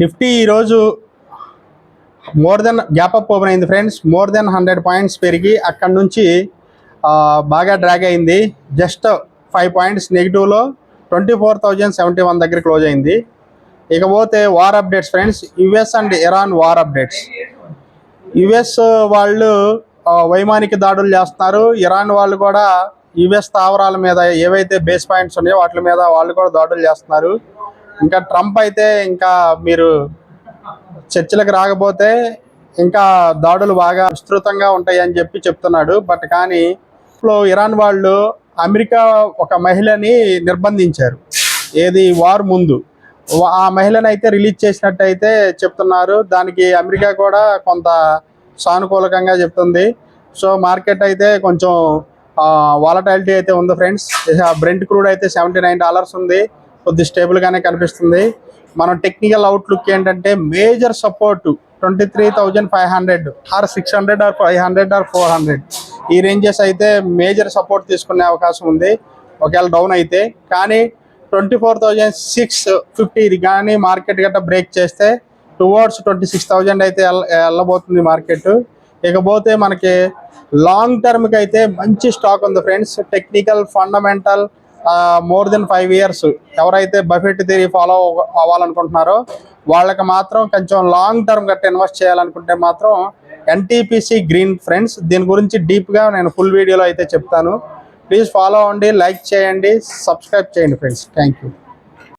Nifty ఈరోజు more than gap up open అయింది friends. More than 100 points పెరిగి అక్కడ నుంచి బాగా డ్రాగ్ అయింది. జస్ట్ 5 పాయింట్స్ నెగిటివ్లో 24,071 దగ్గర క్లోజ్ అయింది. ఇకపోతే war updates friends. US and Iran war updates. US వాళ్ళు వైమానిక దాడులు చేస్తున్నారు. ఇరాన్ వాళ్ళు కూడా యుఎస్ స్థావరాల మీద ఏవైతే బేస్ పాయింట్స్ ఉన్నాయో వాటి మీద వాళ్ళు కూడా దాడులు చేస్తున్నారు. ఇంకా ట్రంప్ అయితే ఇంకా మీరు చర్చలకు రాకపోతే ఇంకా దాడులు బాగా విస్తృతంగా ఉంటాయి అని చెప్తున్నాడు. బట్ కానీ ఇరాన్ వాళ్ళు అమెరికా ఒక మహిళని నిర్బంధించారు. ఏది వార్ ముందు ఆ మహిళను అయితే రిలీజ్ చేసినట్టయితే చెప్తున్నారు. దానికి అమెరికా కూడా కొంత సానుకూలకంగా చెప్తుంది. సో మార్కెట్ అయితే కొంచెం వాలటాలిటీ అయితే ఉంది ఫ్రెండ్స్. బ్రెంట్ క్రూడ్ అయితే $79 ఉంది. కొద్ది స్టేబుల్గానే కనిపిస్తుంది. మనం టెక్నికల్ అవుట్లుక్ ఏంటంటే major support 23,500 or 600 or 500 or 400 ఈ రేంజెస్ అయితే మేజర్ సపోర్ట్ తీసుకునే అవకాశం ఉంది ఒకవేళ డౌన్ అయితే. కానీ 24,650 ఇది కానీ మార్కెట్ గట్రా బ్రేక్ చేస్తే టువర్డ్స్ 26,000 అయితే వెళ్ళబోతుంది మార్కెట్. ఇకపోతే మనకి లాంగ్ టర్మ్కి అయితే మంచి స్టాక్ ఉంది friends. Technical fundamental more than 5 years ఎవరైతే బఫెట్ థియరీ ఫాలో అవ్వాలనుకుంటున్నారో వాళ్ళకి మాత్రం కొంచెం లాంగ్ టర్మ్ గట్రా ఇన్వెస్ట్ చేయాలనుకుంటే మాత్రం ఎన్టీపీసీ గ్రీన్ ఫ్రెండ్స్. దీని గురించి డీప్గా నేను ఫుల్ వీడియోలో అయితే చెప్తాను. ప్లీజ్ ఫాలో అవ్వండి, లైక్ చేయండి, సబ్స్క్రైబ్ చేయండి ఫ్రెండ్స్. Thank you.